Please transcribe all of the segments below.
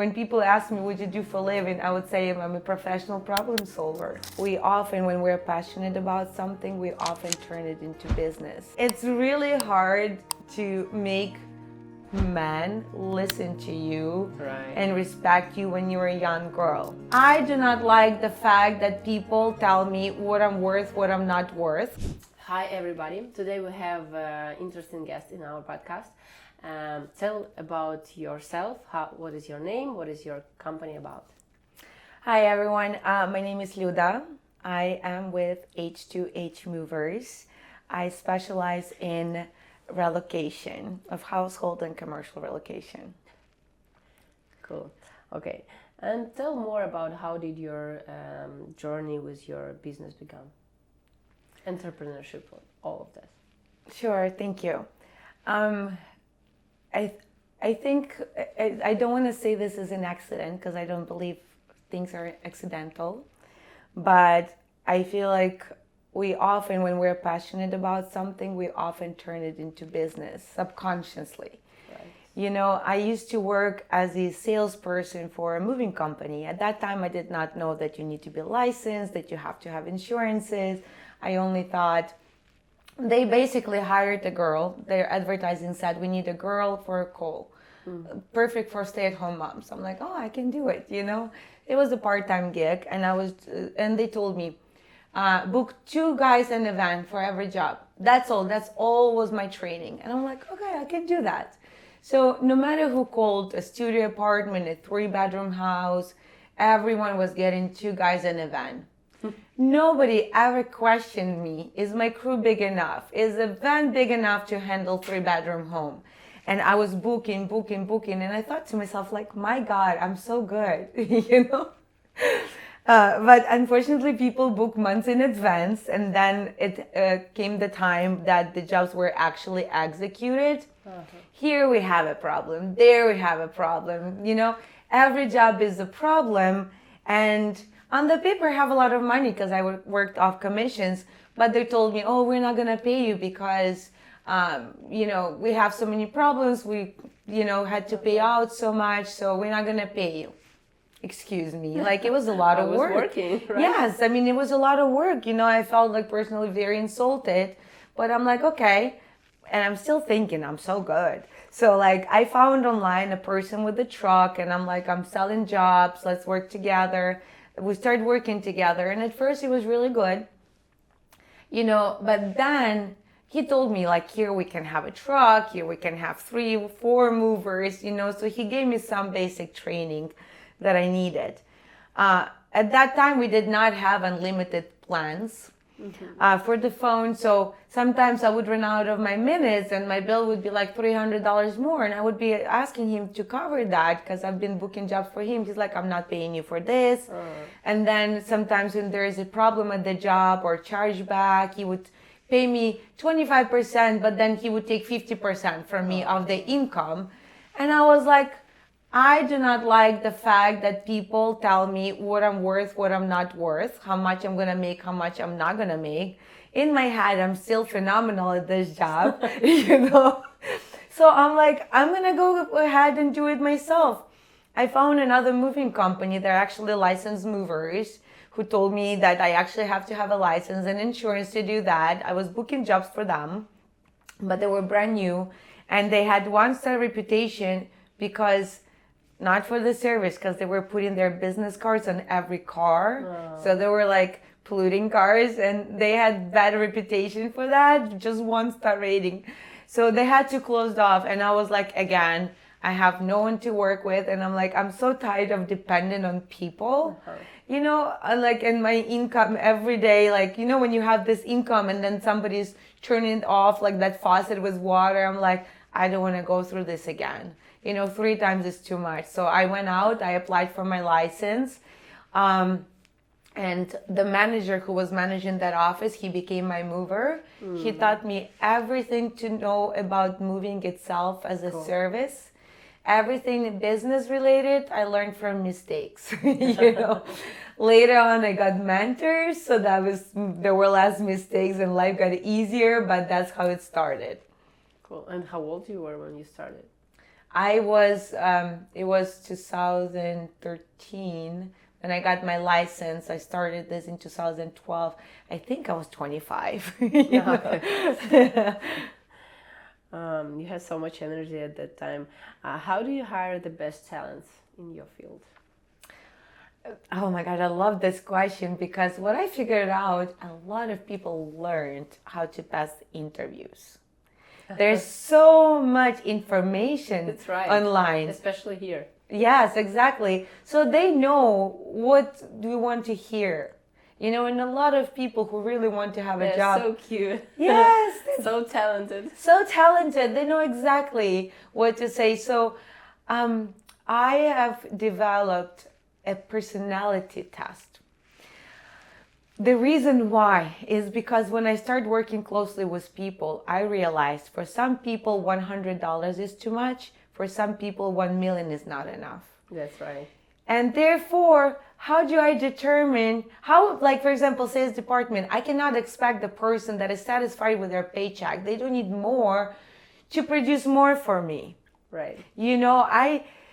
when people ask me what you do for a living, I would say I'm a professional problem solver. We often, when we're passionate about something, we often turn it into business. It's really hard to make men listen to you and respect you when you're a young girl. I do not like the fact that people tell me what I'm worth, what I'm not worth. Hi everybody, today we have an interesting guest in our podcast. Tell about yourself, what is your name, what is your company about? Hi everyone, my name is Luda. I am with H2H Movers. I specialize in relocation of household and commercial relocation. Cool. Okay. And tell more about how did your journey with your business begin? Entrepreneurship, all of that. Sure, thank you. I think I don't want to say this is an accident because I don't believe things are accidental, but I feel like we often, when we're passionate about something, we often turn it into business subconsciously. Right. You know, I used to work as a salesperson for a moving company. At that time, I did not know that you need to be licensed, that you have to have insurances. I only thought they basically hired a girl. Their advertising said, we need a girl for a call. Perfect for stay-at-home moms. I'm like, oh, I can do it, you know. It was a part-time gig, and they told me, book 2 guys in a van for every job. That's all was my training. And I'm like, okay, I can do that. So no matter who called, a studio apartment, a 3-bedroom house, everyone was getting 2 guys in a van. Nobody ever questioned me, is my crew big enough? Is the van big enough to handle 3-bedroom home? And I was booking. And I thought to myself, like, my God, I'm so good, you know? But unfortunately, people book months in advance, and then it came the time that the jobs were actually executed. Here we have a problem, there we have a problem, you know? Every job is a problem, and on the paper I have a lot of money because I worked off commissions, but they told me, oh, we're not gonna pay you because you know, we have so many problems, we, you know, had to pay out so much, so we're not gonna pay you. Excuse me, like it was a lot of work. Working, right? Yes, I mean, it was a lot of work, you know. I felt like personally very insulted, but I'm like, okay, and I'm still thinking I'm so good. So like I found online a person with a truck, and I'm like, I'm selling jobs, let's work together. We started working together, and at first it was really good, you know, but then he told me, like, here we can have a truck, here we can have 3 or 4 movers, you know. So he gave me some basic training that I needed. At that time, we did not have unlimited plans for the phone. So sometimes I would run out of my minutes and my bill would be like $300 more. And I would be asking him to cover that because I've been booking jobs for him. He's like, I'm not paying you for this. And then sometimes when there is a problem at the job or chargeback, he would pay me 25%, but then he would take 50% from me of the income. And I was like, I do not like the fact that people tell me what I'm worth, what I'm not worth, how much I'm gonna make, how much I'm not gonna make. In my head, I'm still phenomenal at this job, you know? So I'm like, I'm gonna go ahead and do it myself. I found another moving company. They're actually licensed movers who told me that I actually have to have a license and insurance to do that. I was booking jobs for them, but they were brand new and they had 1-star reputation because not for the service, because they were putting their business cards on every car. So they were like polluting cars, and they had bad reputation for that, just 1-star rating. So they had to close off, and I was like, again, I have no one to work with, and I'm like, I'm so tired of depending on people. You know, like, in my income every day, like, you know, when you have this income and then somebody's turning it off, like that faucet with water, I'm like, I don't want to go through this again. You know, 3 times is too much. So I went out, I applied for my license. And the manager who was managing that office, he became my mover. He taught me everything to know about moving itself as a service. Everything business related, I learned from mistakes. You know, later on I got mentors, so there were less mistakes and life got easier, but that's how it started. Cool. And how old you were when you started? It was 2013 when I got my license. I started this in 2012. I think I was 25. You know? You had so much energy at that time. How do you hire the best talents in your field? Oh my God, I love this question because what I figured out, a lot of people learned how to pass interviews. There's so much information That's right. online. Especially here. Yes, exactly. So they know what do you want to hear. You know, and a lot of people who really want to have a job. So cute. Yes. So talented. So talented. They know exactly what to say. So I have developed a personality test. The reason why is because when I started working closely with people, I realized for some people $100 is too much. For some people, 1 million is not enough. That's right. And therefore, how do I determine how, like, for example, sales department, I cannot expect the person that is satisfied with their paycheck. They don't need more to produce more for me. Right. You know,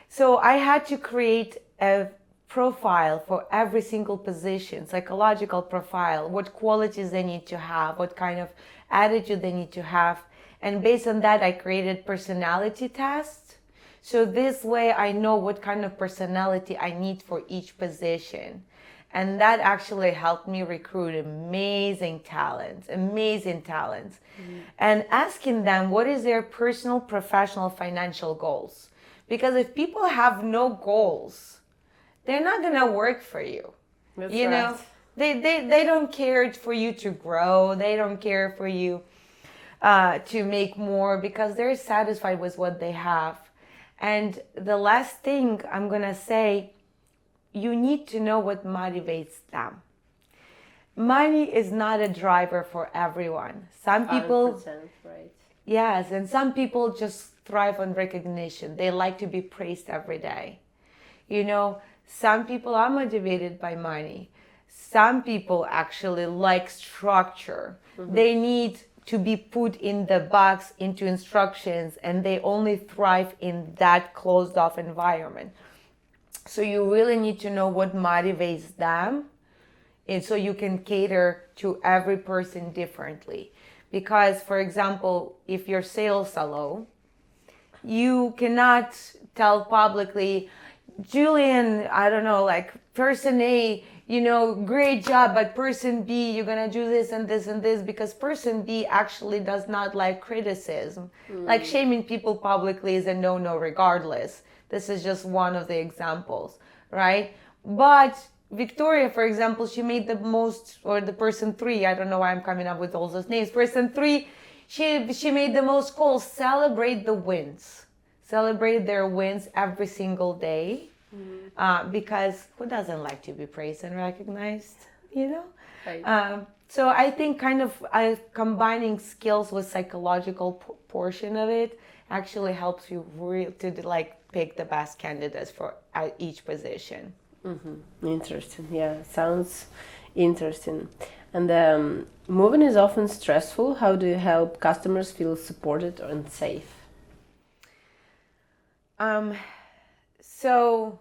so I had to create a profile for every single position, psychological profile, what qualities they need to have, what kind of attitude they need to have. And based on that, I created personality tests. So this way I know what kind of personality I need for each position. And that actually helped me recruit amazing talents. And asking them what is their personal, professional, financial goals. Because if people have no goals, they're not going to work for you. That's you right. know, they don't care for you to grow. They don't care for you to make more because they're satisfied with what they have. And the last thing I'm going to say, you need to know what motivates them. Money is not a driver for everyone. Some people, 100%, right. yes, and some people just thrive on recognition. They like to be praised every day. You know, some people are motivated by money. Some people actually like structure. They need to be put in the box into instructions, and they only thrive in that closed off environment. So you really need to know what motivates them, and so you can cater to every person differently. Because, for example, if your sales are low, you cannot tell publicly, Julian, I don't know, like person A, you know, great job, but person B, you're gonna do this and this and this, because person B actually does not like criticism. Like shaming people publicly is a no-no regardless. This is just one of the examples, right? But Victoria, for example, she made the most, or the person 3, I don't know why I'm coming up with all those names, person 3, she made the most calls. Celebrate the wins. Celebrate their wins every single day, because who doesn't like to be praised and recognized, you know? Right. So I think kind of combining skills with psychological portion of it actually helps you to like pick the best candidates for each position. Interesting. Yeah, sounds interesting. And moving is often stressful. How do you help customers feel supported and safe? So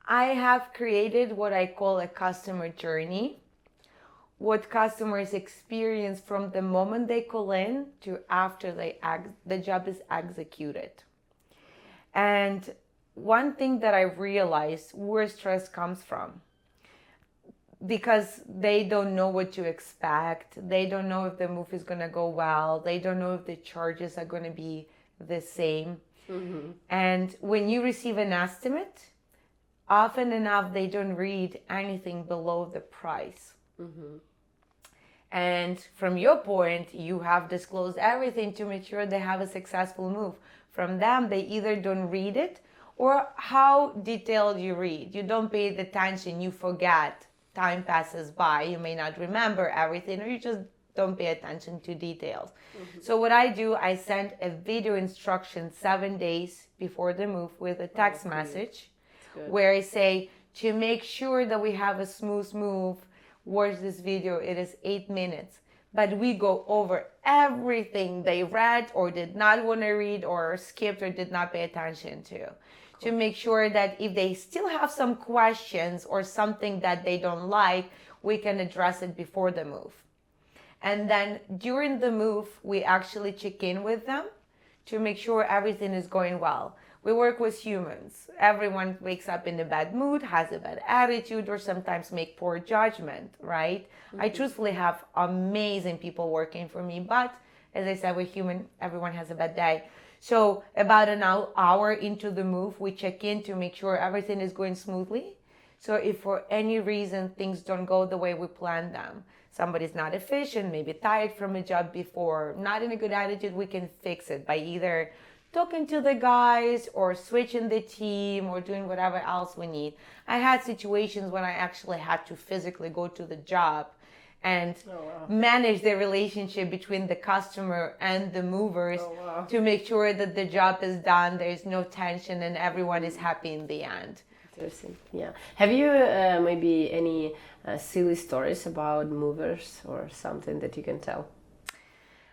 I have created what I call a customer journey. What customers experience from the moment they call in to after the job is executed. And one thing that I realized where stress comes from, because they don't know what to expect. They don't know if the move is going to go well. They don't know if the charges are going to be the same. And when you receive an estimate, often enough they don't read anything below the price. And from your point, you have disclosed everything to make sure they have a successful move. From them, they either don't read it, or how detailed you read. You don't pay the attention, you forget. Time passes by, you may not remember everything, or you just don't pay attention to details. So what I do, I send a video instruction 7 days before the move with a text message where I say, to make sure that we have a smooth move, watch this video. It is 8 minutes. but we go over everything they read or did not want to read or skipped or did not pay attention to make sure that if they still have some questions or something that they don't like, we can address it before the move. And then during the move, we actually check in with them to make sure everything is going well. We work with humans. Everyone wakes up in a bad mood, has a bad attitude, or sometimes make poor judgment, right? I truthfully have amazing people working for me, but as I said, we're human. Everyone has a bad day. So about an hour into the move, we check in to make sure everything is going smoothly. So if for any reason things don't go the way we planned them, somebody's not efficient, maybe tired from a job before, not in a good attitude, we can fix it by either talking to the guys or switching the team or doing whatever else we need. I had situations when I actually had to physically go to the job and manage the relationship between the customer and the movers to make sure that the job is done, there's no tension, and everyone is happy in the end. Interesting. Yeah. Have you maybe any silly stories about movers or something that you can tell?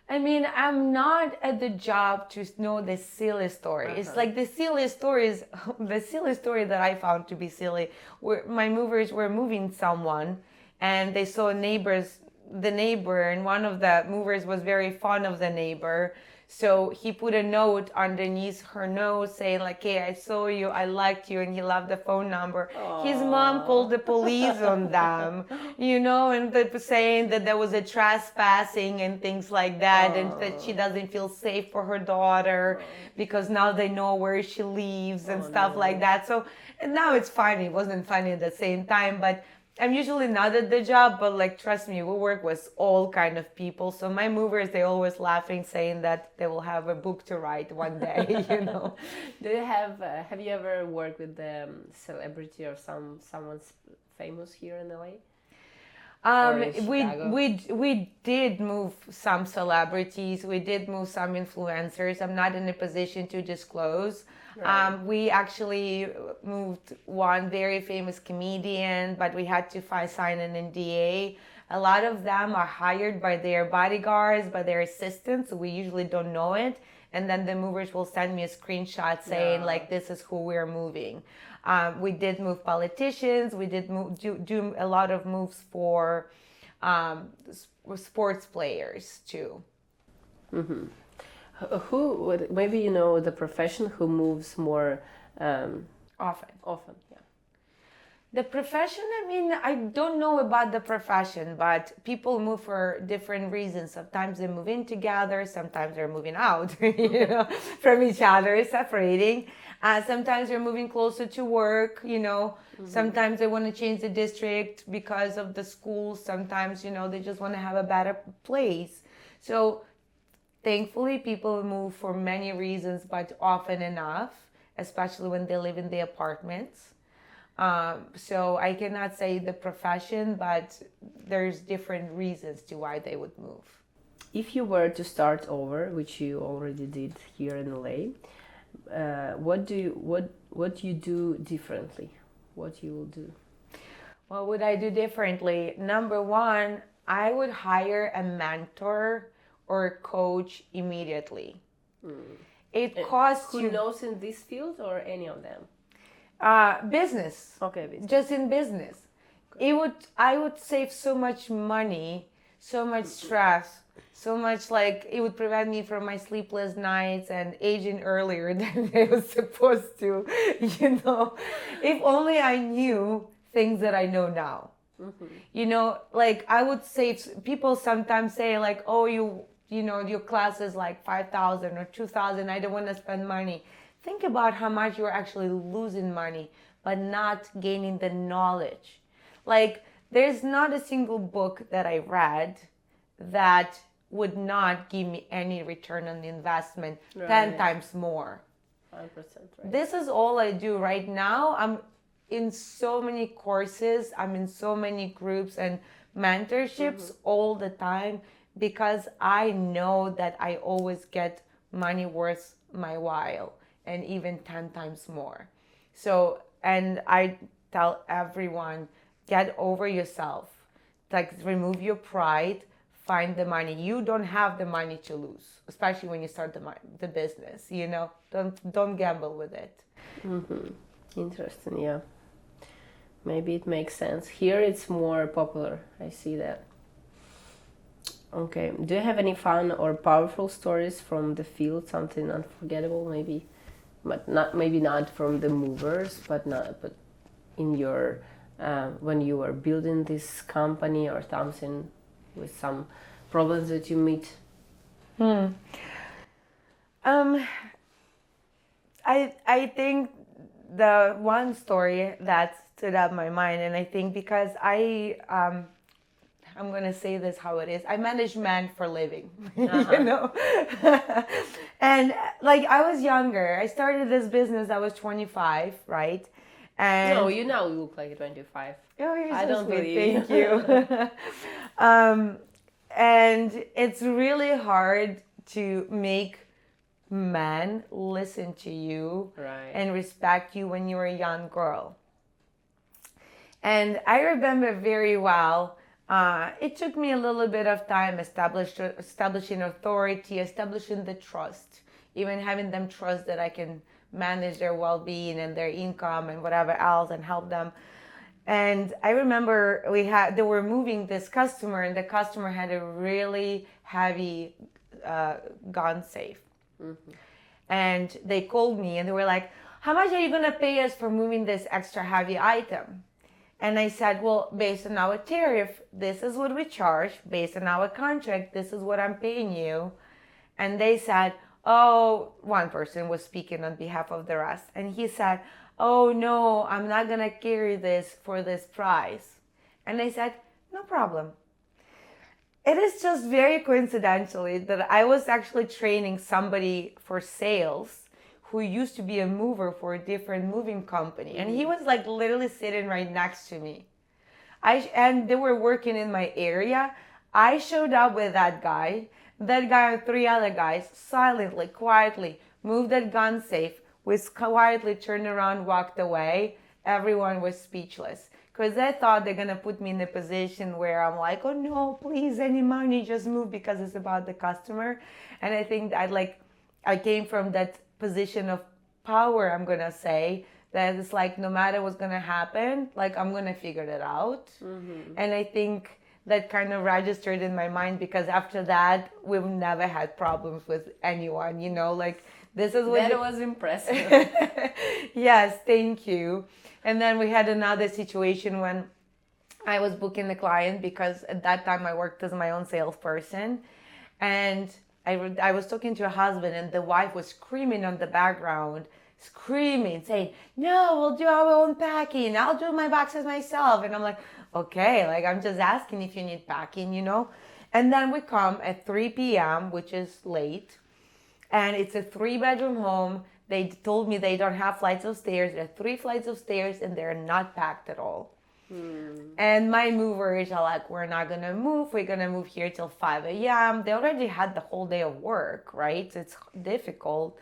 I mean, I'm not at the job to know the silly story. It's like the silly stories, the silly story that I found to be silly, where my movers were moving someone and they saw the neighbor, and one of the movers was very fond of the neighbor. So he put a note underneath her nose saying like, hey, I saw you, I liked you, and he left the phone number. Aww. His mom called the police on them, and they were saying that there was a trespassing and things like that. Aww. And that she doesn't feel safe for her daughter because now they know where she lives and stuff like that. So and now it's funny. It wasn't funny at the same time, but I'm usually not at the job, but like, trust me, we work with all kind of people. So my movers, they always laughing, saying that they will have a book to write one day, Do you have you ever worked with a celebrity or someone's famous here in LA? We did move some celebrities. We did move some influencers. I'm not in a position to disclose. Right. We actually moved one very famous comedian, but we had to sign an NDA. A lot of them are hired by their bodyguards, by their assistants, so we usually don't know it. And then the movers will send me a screenshot saying like, this is who we're moving. We did move politicians. We did do a lot of moves for sports players too. Mm-hmm. Who, maybe you know the profession who moves more often, yeah. The profession, I mean, I don't know about the profession, but people move for different reasons. Sometimes they move in together, sometimes they're moving out, from each other, separating. Sometimes they're moving closer to work, Mm-hmm. Sometimes they want to change the district because of the school. Sometimes, they just want to have a better place. So thankfully, people move for many reasons, but often enough, especially when they live in the apartments. So I cannot say the profession, but there's different reasons to why they would move. If you were to start over, which you already did here in LA, what do you do differently? What you will do? What would I do differently? Number one, I would hire a mentor or a coach immediately. It costs who knows in this field or any of them? Business. Okay, business. Just in business. Okay. I would save so much money, so much stress, so much it would prevent me from my sleepless nights and aging earlier than I was supposed to, If only I knew things that I know now. Mm-hmm. I would save, people sometimes say oh, your class is 5,000 or 2,000. I don't want to spend money. Think about how much you're actually losing money, but not gaining the knowledge. There's not a single book that I read that would not give me any return on the investment, right. 10 times more. 100%, right. This is all I do right now. I'm in so many courses. I'm in so many groups and mentorships all the time, because I know that I always get money worth my while, and even 10 times more. So, and I tell everyone, get over yourself. Remove your pride, find the money. You don't have the money to lose, especially when you start the business. Don't gamble with it. Interesting, yeah. Maybe it makes sense. Here it's more popular. I see that. Okay. Do you have any fun or powerful stories from the field? Something unforgettable, maybe, but not from the movers, but in your when you were building this company or something with some problems that you meet. I think the one story that stood out in my mind, and I think because I'm gonna say this how it is. I manage men for living, and like I was younger. I started this business. I was 25, right? And No, you now look like 25. oh, you're so I don't sweet. believe Thank you. And it's really hard to make men listen to you Right. and respect you when you're a young girl. And I remember very well, it took me a little bit of time establishing authority, establishing the trust, even having them trust that I can manage their well-being and their income and whatever else and help them. And I remember they were moving this customer, and the customer had a really heavy gun safe. And they called me and they were like, how much are you going to pay us for moving this extra heavy item? And I said, well, based on our tariff, this is what we charge. Based on our contract, this is what I'm paying you. And they said, oh, one person was speaking on behalf of the rest. And he said, oh, no, I'm not going to carry this for this price. And I said, no problem. It is just very coincidentally that I was actually training somebody for sales who used to be a mover for a different moving company. And he was like literally sitting right next to me. And they were working in my area. I showed up with that guy and 3 other guys silently, quietly moved that gun safe, was quietly turned around, walked away. Everyone was speechless. Because they thought they're going to put me in a position where I'm like, oh no, please, any money, just move because it's about the customer. And I think I came from that position of power, I'm going to say, that it's like no matter what's going to happen, like I'm going to figure it out. And I think that kind of registered in my mind because after that, we've never had problems with anyone, like this is what that was impressive. Yes, thank you. And then we had another situation when I was booking the client because at that time I worked as my own salesperson. And I was talking to a husband and the wife was screaming on the background, screaming, saying, no, we'll do our own packing. I'll do my boxes myself. And I'm like, okay, like I'm just asking if you need packing, And then we come at 3 p.m., which is late. And it's a 3-bedroom home. They told me they don't have flights of stairs. There are 3 flights of stairs and they're not packed at all. And my movers are like, we're not going to move. We're going to move here till 5 a.m. They already had the whole day of work, right? It's difficult.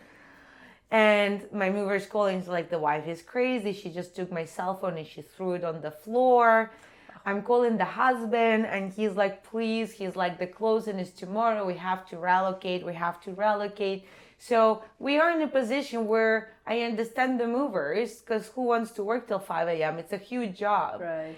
And my mover's calling, so like the wife is crazy. She just took my cell phone and she threw it on the floor. I'm calling the husband and he's like, please. He's like, the closing is tomorrow. We have to relocate. So we are in a position where I understand the movers because who wants to work till 5 a.m.? It's a huge job, right?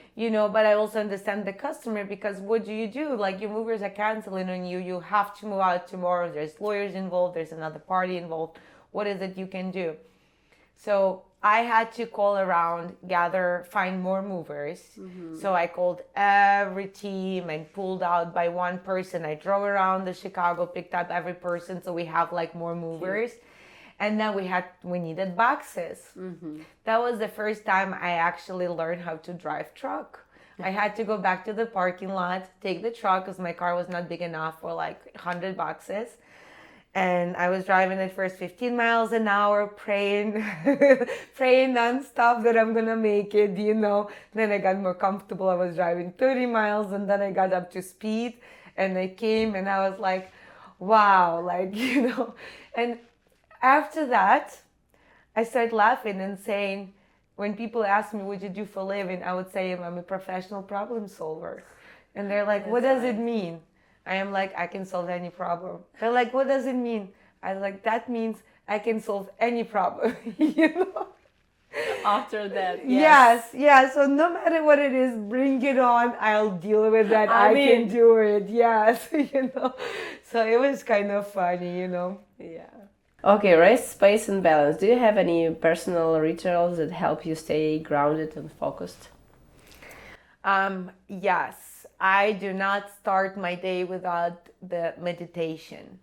But I also understand the customer because what do you do? Like your movers are canceling on you. You have to move out tomorrow. There's lawyers involved. There's another party involved. What is it you can do? So I had to call around, find more movers. So I called every team and pulled out by one person. I drove around the Chicago, picked up every person so we have like more movers. And then we needed boxes. That was the first time I actually learned how to drive truck. I had to go back to the parking lot, take the truck because my car was not big enough for like 100 boxes. And I was driving at first 15 miles an hour, praying nonstop that I'm going to make it, Then I got more comfortable. I was driving 30 miles and then I got up to speed and I came and I was like, wow, And after that, I started laughing and saying, when people ask me, what you do for a living? I would say I'm a professional problem solver. And they're like, what does it mean? I am like, I can solve any problem. They're like, what does it mean? I was like, that means I can solve any problem, you know? After that, yes. Yes. So no matter what it is, bring it on. I'll deal with that. I can mean- do it. Yes, you know. So it was kind of funny, you know. Yeah. Okay, rest, space, and balance. Do you have any personal rituals that help you stay grounded and focused? Yes, I do not start my day without the meditation.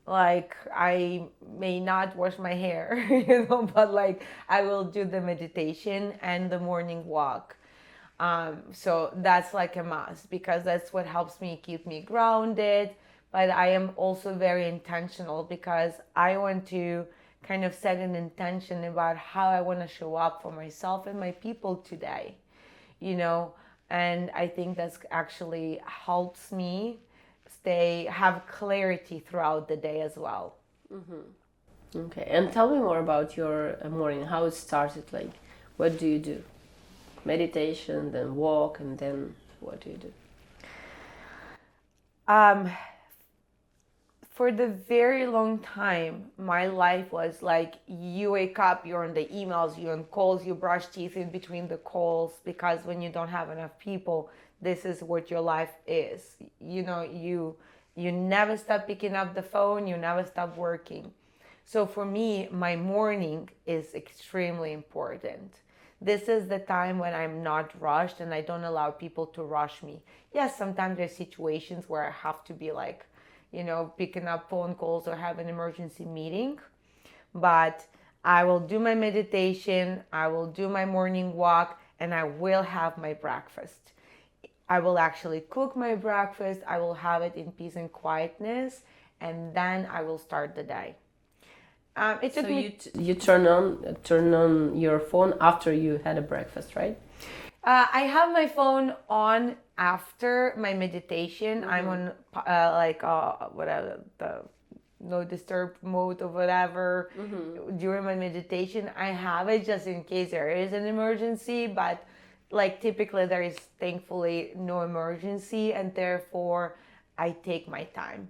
Like, I may not wash my hair, you know, but like I will do the meditation and the morning walk. So that's like a must because that's what helps me keep me grounded. But I am also very intentional because I want to kind of set an intention about how I want to show up for myself and my people today, you know. And I think that's actually helps me have clarity throughout the day as well. Okay, and tell me more about your morning, how it started, like what do you do? Meditation, then walk, and then what do you do? For the very long time, my life was like you wake up, you're on the emails, you're on calls, you brush teeth in between the calls because when you don't have enough people, this is what your life is. You know, you never stop picking up the phone, you never stop working. So for me, my morning is extremely important. This is the time when I'm not rushed and I don't allow people to rush me. Yes, sometimes there's situations where I have to be like, you know, picking up phone calls or have an emergency meeting. But I will do my meditation, I will do my morning walk, and I will have my breakfast. I will actually cook my breakfast, I will have it in peace and quietness, and then I will start the day. It took So me. you turn on your phone after you had a breakfast, right? I have my phone on after my meditation. I'm on whatever the no disturb mode or whatever during my meditation. I have it just in case there is an emergency, but like typically there is thankfully no emergency, and therefore I take my time,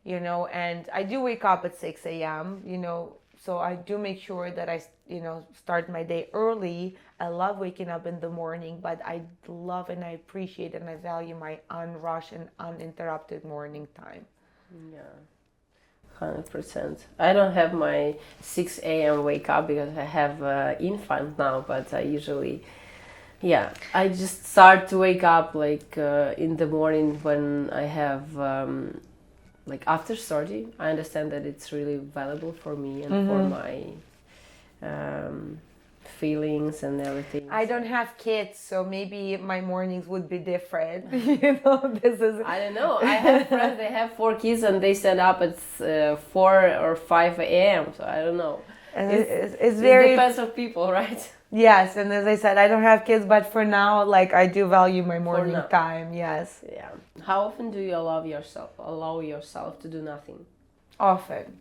you know. And I do wake up at 6 a.m., you know, so I do make sure that I, you know, start my day early. I love waking up in the morning, but I love and I appreciate and I value my unrushed and uninterrupted morning time. Yeah, 100%. I don't have my 6 a.m. wake up because I have infant now, but I usually, yeah, I just start to wake up like in the morning when I have like after study. I understand that it's really valuable for me and for my feelings and everything. I don't have kids, so maybe my mornings would be different. You know, this is. I don't know. I have friends, they have 4 kids and they stand up at 4 or 5 a.m. So I don't know. And it's very. It depends on people, right? Yes, and as I said, I don't have kids, but for now, like I do value my morning now. time. Yes. Yeah. How often do you allow yourself to do nothing? Often.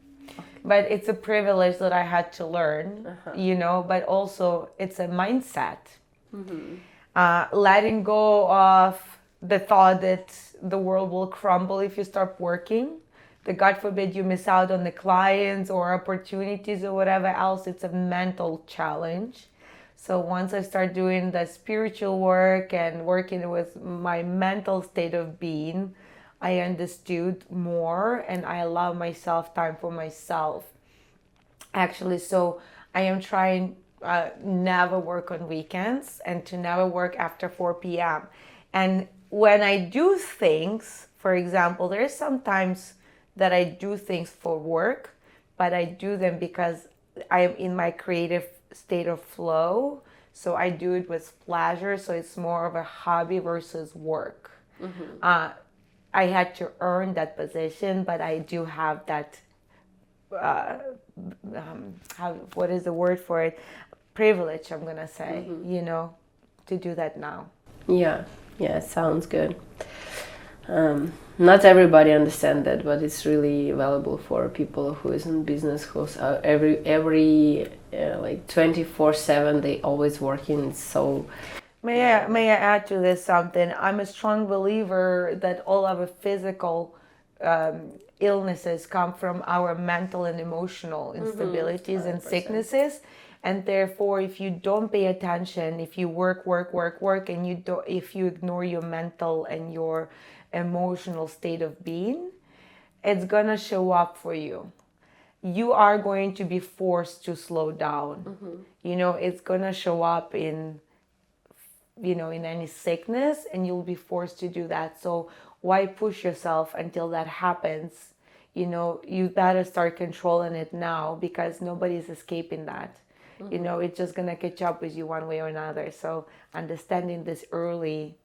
But it's a privilege that I had to learn, you know, but also it's a mindset. Letting go of the thought that the world will crumble if you stop working. That God forbid you miss out on the clients or opportunities or whatever else. It's a mental challenge. So once I start doing the spiritual work and working with my mental state of being, I understood more and I allow myself time for myself. Actually, so I am trying never work on weekends and to never work after 4 p.m. And when I do things, for example, there's sometimes that I do things for work, but I do them because I am in my creative state of flow. So I do it with pleasure. So it's more of a hobby versus work. I had to earn that position, but I do have that, what is the word for it? Privilege, I'm going to say, you know, to do that now. Yeah, sounds good. Not everybody understands that, but it's really valuable for people who is in business, who's every like 24/7, they always working. So May I add to this something? I'm a strong believer that all our physical illnesses come from our mental and emotional instabilities and 100%. sicknesses. And therefore, if you don't pay attention, if you work, and if you ignore your mental and your emotional state of being, it's gonna show up for you. You are going to be forced to slow down. It's gonna show up in any sickness, and you'll be forced to do that. So why push yourself until that happens? You better start controlling it now, because nobody's escaping that. It's just gonna catch up with you one way or another. So understanding this early,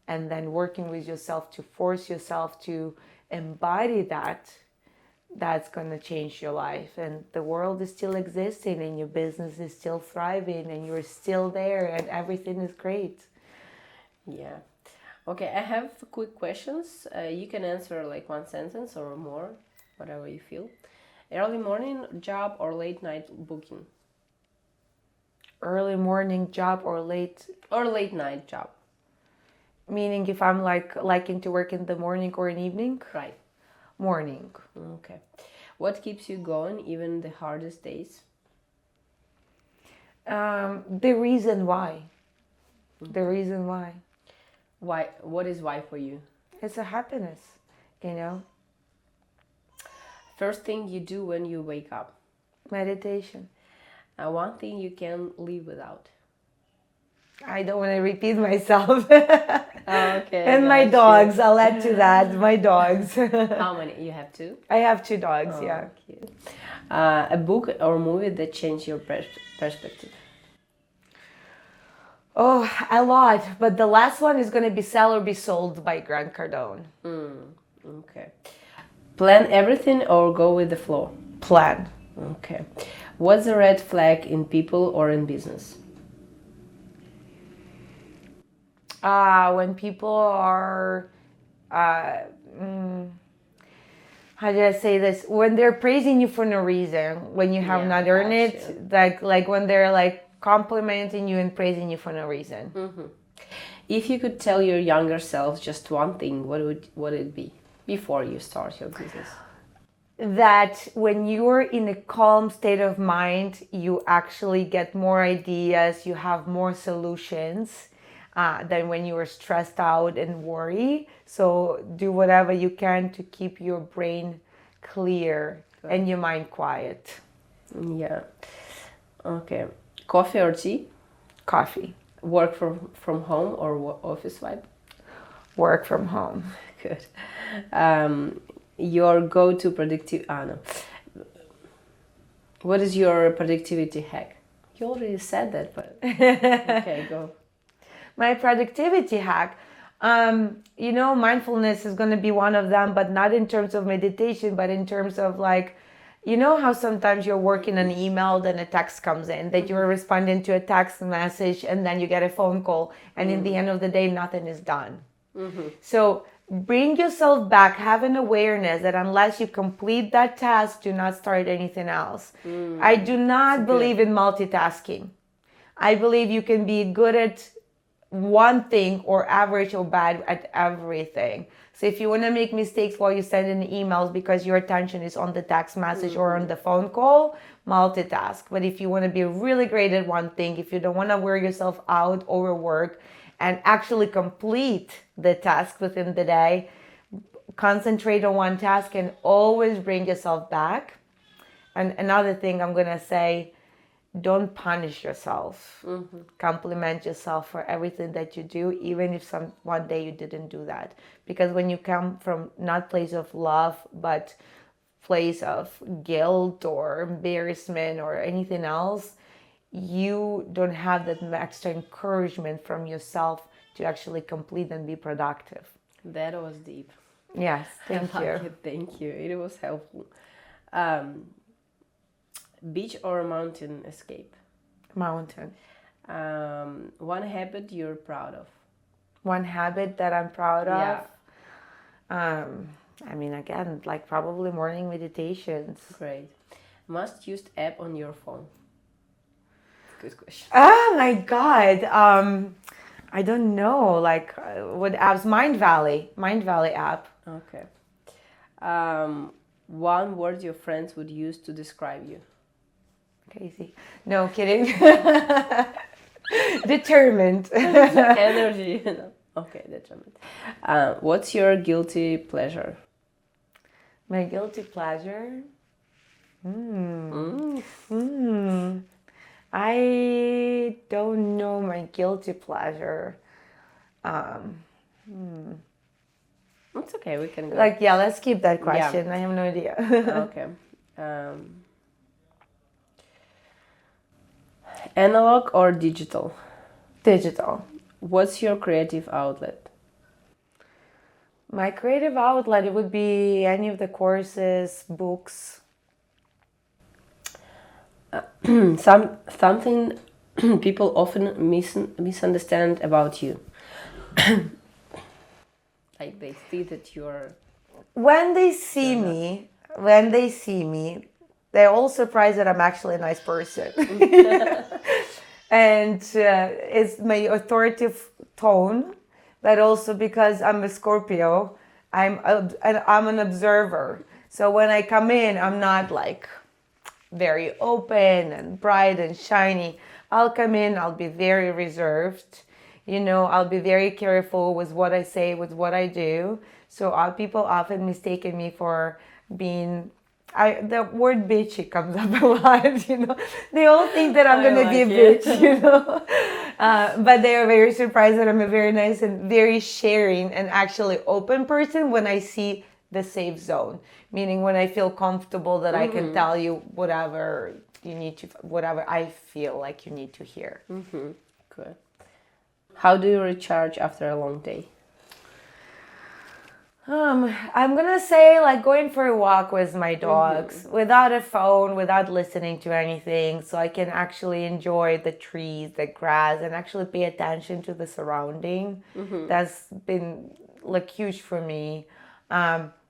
and then working with yourself to force yourself to embody that's going to change your life. And the world is still existing, and your business is still thriving, and you're still there, and everything is great. Yeah. Okay, I have quick questions. You can answer like one sentence or more, whatever you feel. Early morning job or late night booking? Early morning job or late? Or late night job. Meaning if I'm liking to work in the morning or in evening? Right. Morning. Okay. What keeps you going even the hardest days? The reason why. The reason why. Why? What is why for you? It's a happiness, First thing you do when you wake up? Meditation. One thing you can live without? I don't want to repeat myself. Okay. And my dogs, I'll add to that, my dogs. How many? You have two? I have 2 dogs, yeah. Cute. A book or movie that changed your perspective? Oh, a lot. But the last one is going to be Sell or Be Sold by Grant Cardone. Okay. Plan everything or go with the flow? Plan. Okay. What's a red flag in people or in business? When people are, how do I say this? When they're praising you for no reason, when you have not earned it, like when they're like complimenting you and praising you for no reason. If you could tell your younger self just one thing, what would it be before you start your business? That when you're in a calm state of mind, you actually get more ideas, you have more solutions than when you are stressed out and worry. So do whatever you can to keep your brain clear and your mind quiet. Yeah. Okay. Coffee or tea? Coffee. Work from home or office vibe? Work from home. Good. Your go-to no. What is your productivity hack? You already said that, but okay, go. My productivity hack, mindfulness is going to be one of them, but not in terms of meditation, but in terms of like, how sometimes you're working an email, then a text comes in, that you're responding to a text message, and then you get a phone call, and in the end of the day, nothing is done. So bring yourself back, have an awareness that unless you complete that task, do not start anything else. I do not believe in multitasking. I believe you can be good at one thing or average or bad at everything. So if you want to make mistakes while you're sending emails because your attention is on the text message or on the phone call, multitask. But if you want to be really great at one thing, if you don't want to wear yourself out, overwork, and actually complete the task within the day, concentrate on one task and always bring yourself back. And another thing I'm going to say, don't punish yourself. Compliment yourself for everything that you do, even if one day you didn't do that. Because when you come from not place of love, but place of guilt or embarrassment or anything else, you don't have that extra encouragement from yourself to actually complete and be productive. That was deep. Yes, thank you. Thank you. It was helpful. Beach or mountain escape? Mountain. One habit you're proud of? One habit that I'm proud of? Yeah. Again, like probably morning meditations. Great. Must used app on your phone? Good question. Oh my God. I don't know, like what apps? Mind Valley app. Okay. One word your friends would use to describe you. Crazy. No kidding. Determined. Energy. No. Okay, determined. What's your guilty pleasure? My guilty pleasure. I don't know my guilty pleasure. It's okay, we can go. Like, yeah, let's keep that question. I have no idea. Okay. Analog or digital? Digital. What's your creative outlet? My creative outlet, it would be any of the courses, books. Something people often misunderstand about you. Like they see that you're... When they see me, they're all surprised that I'm actually a nice person. And it's my authoritative tone, but also because I'm a Scorpio, I'm an observer. So when I come in, I'm not like very open and bright and shiny. I'll come in, I'll be very reserved. I'll be very careful with what I say, with what I do. So people often mistaken me for being... the word bitchy comes up a lot. They all think that I'm gonna be a bitch, but they are very surprised that I'm a very nice and very sharing and actually open person when I see the safe zone. Meaning when I feel comfortable that I can tell you whatever whatever I feel like you need to hear. Good. How do you recharge after a long day? I'm gonna say like going for a walk with my dogs without a phone, without listening to anything, so I can actually enjoy the trees, the grass, and actually pay attention to the surrounding. That's been like huge for me.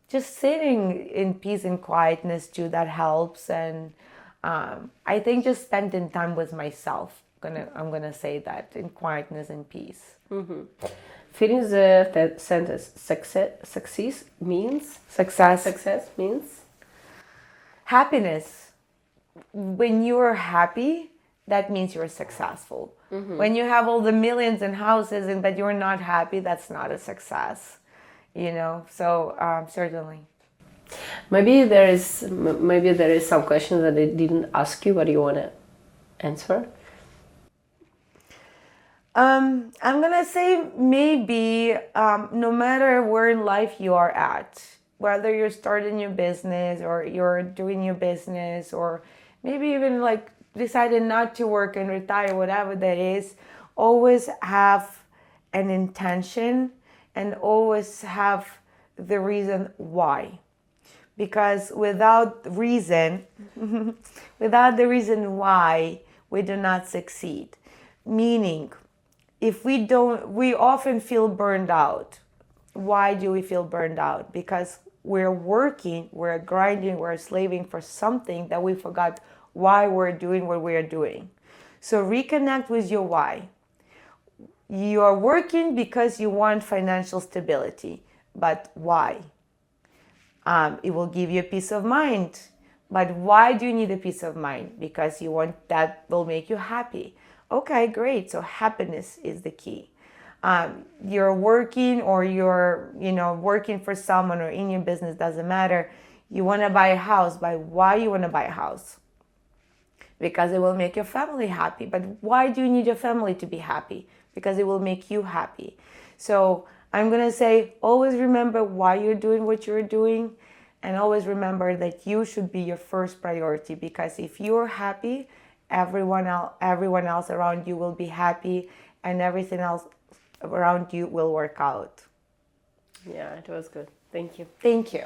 Just sitting in peace and quietness too, that helps. And I think just spending time with myself. I'm gonna say that in quietness and peace. Finish the sentence. Success means? Success means? Happiness. When you are happy, that means you're successful. When you have all the millions and houses but you're not happy, that's not a success. So certainly. Maybe there is some question that they didn't ask you, but you want to answer. I'm gonna say maybe no matter where in life you are at, whether you're starting your business or you're doing your business, or maybe even like decided not to work and retire, whatever that is, always have an intention and always have the reason why. Because without the reason why, we do not succeed. Meaning, if we often feel burned out. Why do we feel burned out? Because we're working, we're grinding, we're slaving for something that we forgot why we're doing what we're doing. So reconnect with your why. You are working because you want financial stability, but why? It will give you a peace of mind. But why do you need a peace of mind? Because you want that will make you happy. Okay, great. So happiness is the key. You're working or you're working for someone or in your business, doesn't matter. You want to buy a house. But why you want to buy a house? Because it will make your family happy. But why do you need your family to be happy? Because it will make you happy. So I'm going to say, always remember why you're doing what you're doing, and always remember that you should be your first priority, because if you're happy, everyone else around you will be happy, and everything else around you will work out. Yeah, it was good. Thank you. Thank you.